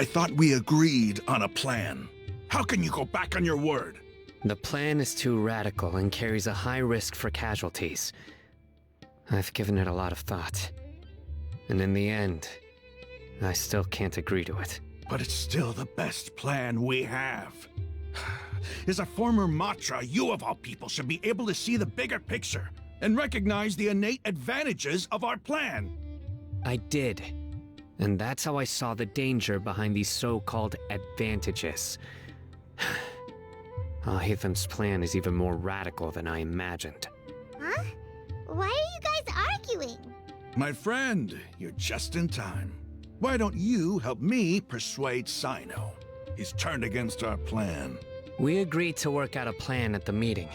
I thought we agreed on a plan. How can you go back on your word? The plan is too radical and carries a high risk for casualties. I've given it a lot of thought. And in the end, I still can't agree to it. But it's still the best plan we have. As a former Matra, you of all people should be able to see the bigger picture and recognize the innate advantages of our plan. I did. And that's how I saw the danger behind these so-called advantages. Al-Haytham's plan is even more radical than I imagined. Huh? Why are you guys arguing? My friend, you're just in time. Why don't you help me persuade Cyno? He's turned against our plan. We agreed to work out a plan at the meeting.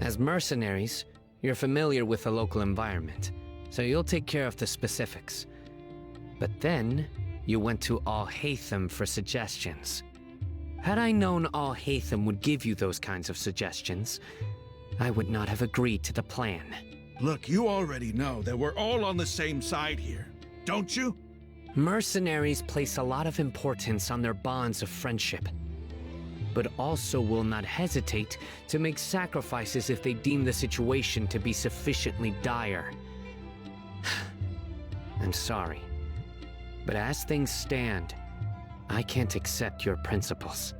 As mercenaries, you're familiar with the local environment, so you'll take care of the specifics. But then, you went to Al-Haytham for suggestions. Had I known Al-Haytham would give you those kinds of suggestions, I would not have agreed to the plan. Look, you already know that we're all on the same side here, don't you? Mercenaries place a lot of importance on their bonds of friendship, but also will not hesitate to make sacrifices if they deem the situation to be sufficiently dire. I'm sorry, but as things stand, I can't accept your principles.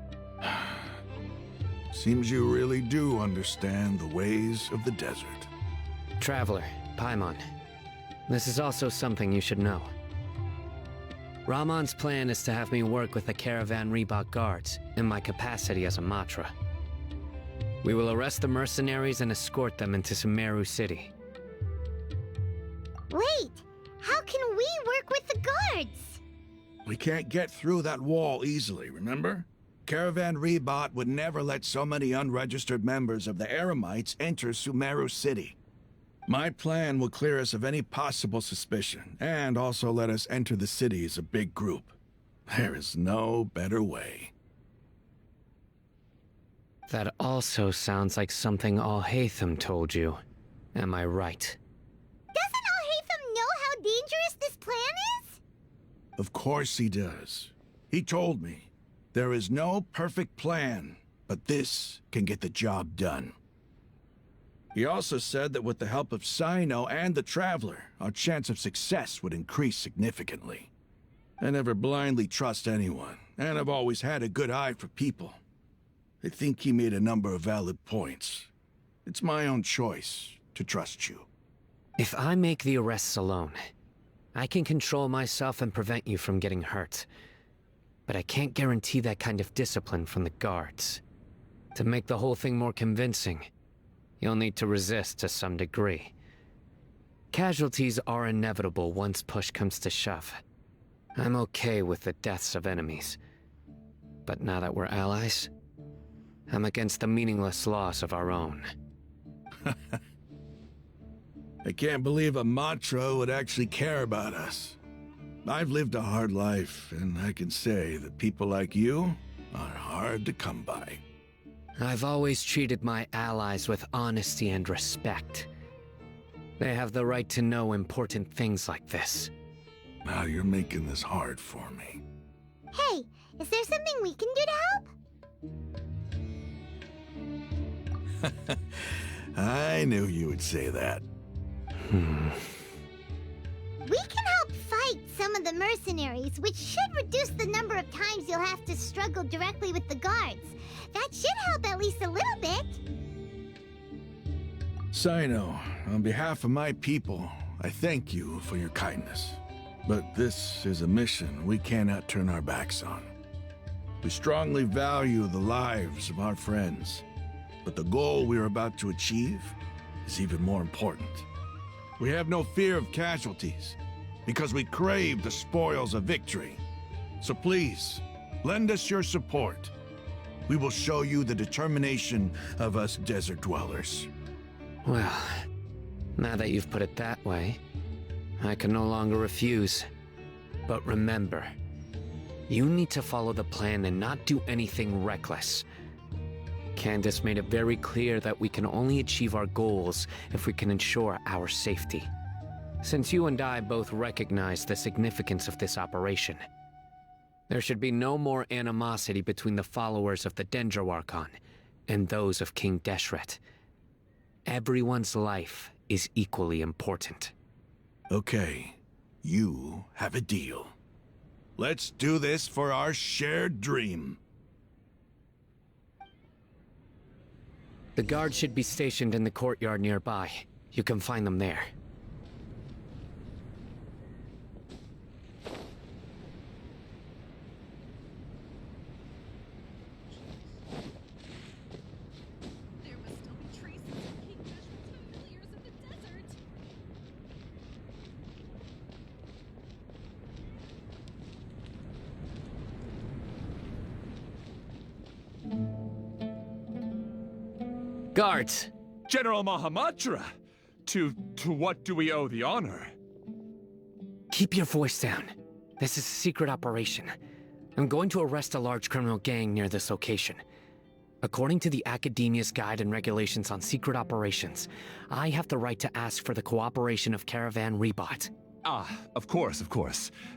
Seems you really do understand the ways of the desert. Traveler, Paimon, this is also something you should know. Rahman's plan is to have me work with the Caravan Reebok guards in my capacity as a Matra. We will arrest the mercenaries and escort them into Sumeru City. Wait, how can we work with the guards? We can't get through that wall easily, remember? Caravan Reebok would never let so many unregistered members of the Eremites enter Sumeru City. My plan will clear us of any possible suspicion, and also let us enter the city as a big group. There is no better way. That also sounds like something Al-Haytham told you. Am I right? Doesn't Al-Haytham know how dangerous this plan is? Of course he does. He told me, there is no perfect plan, but this can get the job done. He also said that with the help of Cyno and the Traveler, our chance of success would increase significantly. I never blindly trust anyone, and I've always had a good eye for people. I think he made a number of valid points. It's my own choice to trust you. If I make the arrests alone, I can control myself and prevent you from getting hurt. But I can't guarantee that kind of discipline from the guards. To make the whole thing more convincing, you'll need to resist to some degree. Casualties are inevitable once push comes to shove. I'm okay with the deaths of enemies. But now that we're allies, I'm against the meaningless loss of our own. I can't believe a Matra would actually care about us. I've lived a hard life, and I can say that people like you are hard to come by. I've always treated my allies with honesty and respect. They have the right to know important things like this. Now you're making this hard for me. Hey, is there something we can do to help? I knew you would say that. We can help fight some of the mercenaries, which should reduce the number of times you'll have to struggle directly with the guards. That should help at least a little bit. Cyno, on behalf of my people, I thank you for your kindness. But this is a mission we cannot turn our backs on. We strongly value the lives of our friends, but the goal we are about to achieve is even more important. We have no fear of casualties, because we crave the spoils of victory. So please, lend us your support. We will show you the determination of us desert dwellers. Well, now that you've put it that way, I can no longer refuse. But remember, you need to follow the plan and not do anything reckless. Candace made it very clear that we can only achieve our goals if we can ensure our safety. Since you and I both recognize the significance of this operation, There should be no more animosity between the followers of the Dendro Archon and those of King Deshret. Everyone's life is equally important. Okay, you have a deal. Let's do this for our shared dream. The guards should be stationed in the courtyard nearby. You can find them there. There must still be traces of King Deshret's familiars in the desert. Guards! General Mahamatra! To what do we owe the honor? Keep your voice down. This is a secret operation. I'm going to arrest a large criminal gang near this location. According to the Academia's Guide and Regulations on Secret Operations, I have the right to ask for the cooperation of Caravan Rebot. Ah, of course.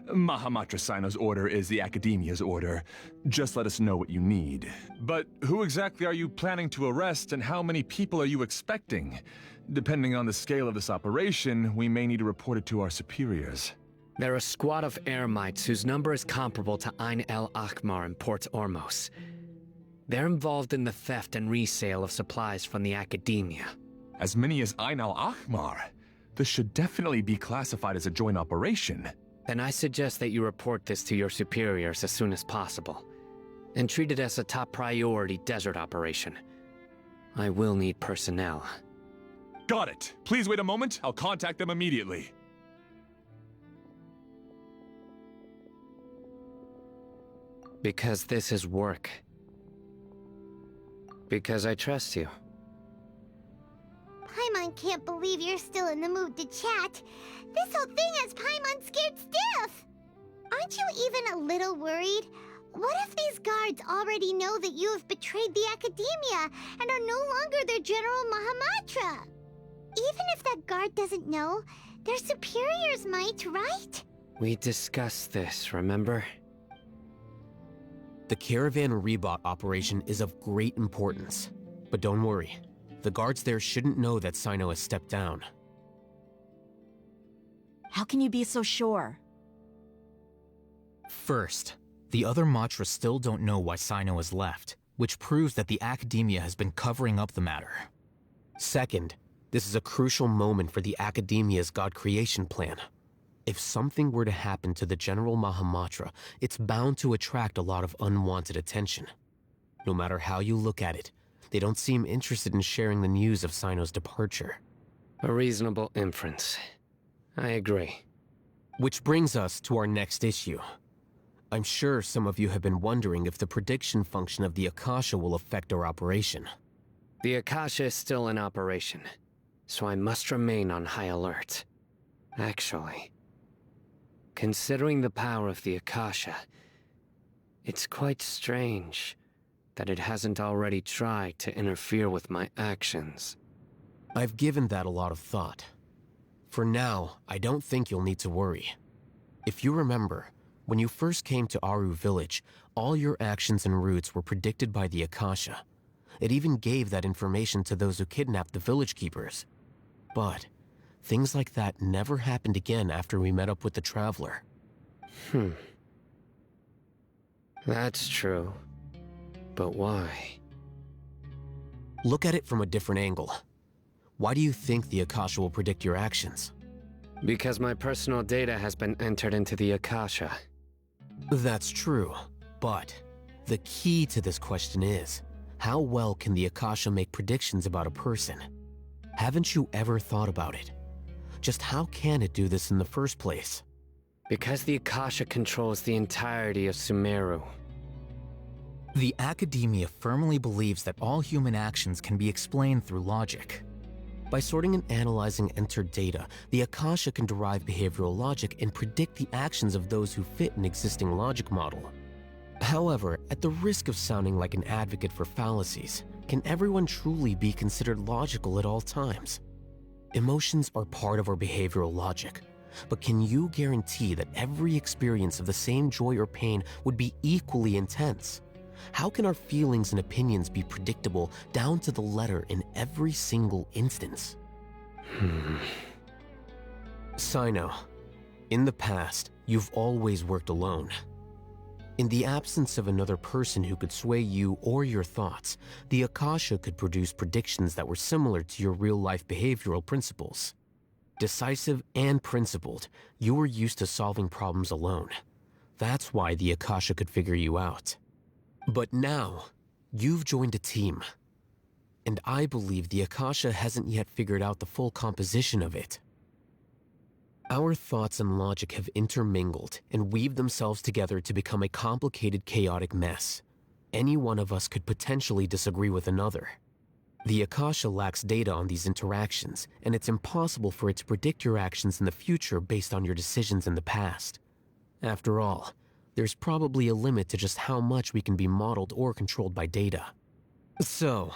Mahamatra Cyno's order is the Academia's order. Just let us know what you need. But who exactly are you planning to arrest, and how many people are you expecting? Depending on the scale of this operation, we may need to report it to our superiors. They're a squad of Eremites whose number is comparable to Ain el Akhmar in Port Ormos. They're involved in the theft and resale of supplies from the Academia. As many as Ain al-Akhmar? This should definitely be classified as a joint operation. Then I suggest that you report this to your superiors as soon as possible, and treat it as a top priority desert operation. I will need personnel. Got it. Please wait a moment. I'll contact them immediately. Because this is work. Because I trust you. Paimon can't believe you're still in the mood to chat. This whole thing has Paimon scared stiff. Aren't you even a little worried? What if these guards already know that you have betrayed the Academia and are no longer their General Mahamatra? Even if that guard doesn't know, their superiors might, right? We discussed this, remember? The Caravan Rebot operation is of great importance. But don't worry, the guards there shouldn't know that Cyno has stepped down. How can you be so sure? First, the other Matra still don't know why Cyno has left, which proves that the Academia has been covering up the matter. Second, this is a crucial moment for the Academia's God creation plan. If something were to happen to the General Mahamatra, it's bound to attract a lot of unwanted attention. No matter how you look at it, they don't seem interested in sharing the news of Cyno's departure. A reasonable inference. I agree. Which brings us to our next issue. I'm sure some of you have been wondering if the prediction function of the Akasha will affect our operation. The Akasha is still in operation, so I must remain on high alert. Actually, considering the power of the Akasha, it's quite strange that it hasn't already tried to interfere with my actions. I've given that a lot of thought. For now, I don't think you'll need to worry. If you remember, when you first came to Aru Village, all your actions and routes were predicted by the Akasha. It even gave that information to those who kidnapped the village keepers. But things like that never happened again after we met up with the Traveler. That's true. But why? Look at it from a different angle. Why do you think the Akasha will predict your actions? Because my personal data has been entered into the Akasha. That's true, but the key to this question is, how well can the Akasha make predictions about a person? Haven't you ever thought about it? Just how can it do this in the first place? Because the Akasha controls the entirety of Sumeru. The Academia firmly believes that all human actions can be explained through logic. By sorting and analyzing entered data, the Akasha can derive behavioral logic and predict the actions of those who fit an existing logic model. However, at the risk of sounding like an advocate for fallacies, can everyone truly be considered logical at all times? Emotions are part of our behavioral logic, But can you guarantee that every experience of the same joy or pain would be equally intense? How can our feelings and opinions be predictable down to the letter in every single instance? Cyno, in the past, you've always worked alone. In the absence of another person who could sway you or your thoughts, the Akasha could produce predictions that were similar to your real-life behavioral principles. Decisive and principled, you were used to solving problems alone. That's why the Akasha could figure you out. But now, you've joined a team. And I believe the Akasha hasn't yet figured out the full composition of it. Our thoughts and logic have intermingled and weaved themselves together to become a complicated, chaotic mess. Any one of us could potentially disagree with another. The Akasha lacks data on these interactions, and it's impossible for it to predict your actions in the future based on your decisions in the past. After all, there's probably a limit to just how much we can be modeled or controlled by data. So,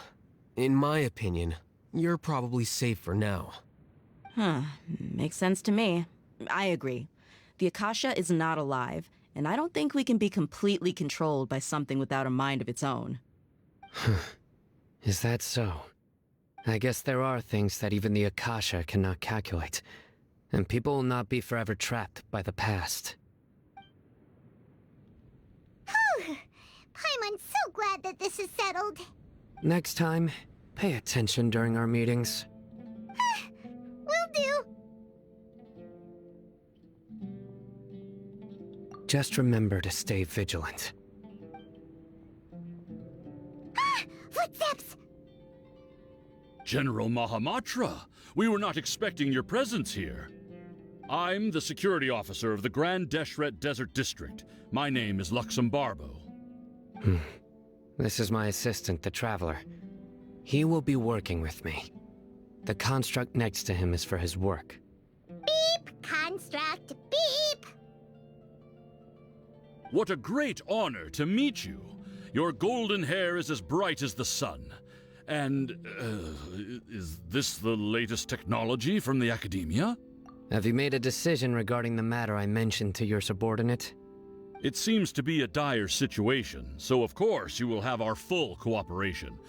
in my opinion, you're probably safe for now. Makes sense to me. I agree. The Akasha is not alive, and I don't think we can be completely controlled by something without a mind of its own. Is that so? I guess there are things that even the Akasha cannot calculate, and people will not be forever trapped by the past. Paimon's so glad that this is settled. Next time, pay attention during our meetings. Will do. Just remember to stay vigilant. Footsteps! General Mahamatra, we were not expecting your presence here. I'm the security officer of the Grand Deshret Desert District. My name is Luxembarbo. This is my assistant, the Traveler. He will be working with me. The construct next to him is for his work. Beep! Construct, beep! What a great honor to meet you. Your golden hair is as bright as the sun. And, is this the latest technology from the Academia? Have you made a decision regarding the matter I mentioned to your subordinate? It seems to be a dire situation, so of course you will have our full cooperation.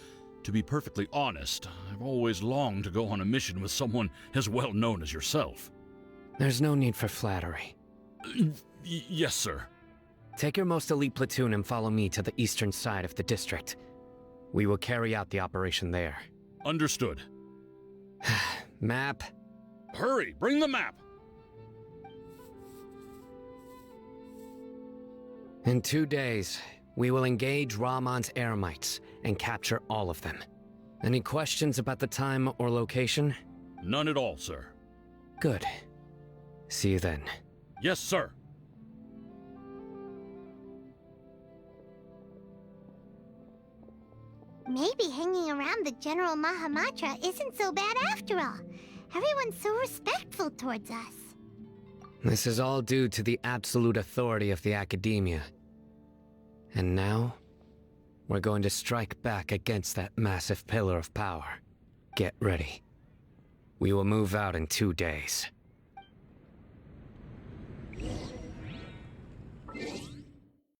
To be perfectly honest, I've always longed to go on a mission with someone as well known as yourself. There's no need for flattery. Yes, sir. Take your most elite platoon and follow me to the eastern side of the district. We will carry out the operation there. Understood. Map. Hurry, bring the map! In 2 days, we will engage Rahman's Eremites and capture all of them. Any questions about the time or location? None at all, sir. Good. See you then. Yes, sir. Maybe hanging around the General Mahamatra isn't so bad after all. Everyone's so respectful towards us. This is all due to the absolute authority of the Academia. And now, we're going to strike back against that massive pillar of power. Get ready. We will move out in 2 days.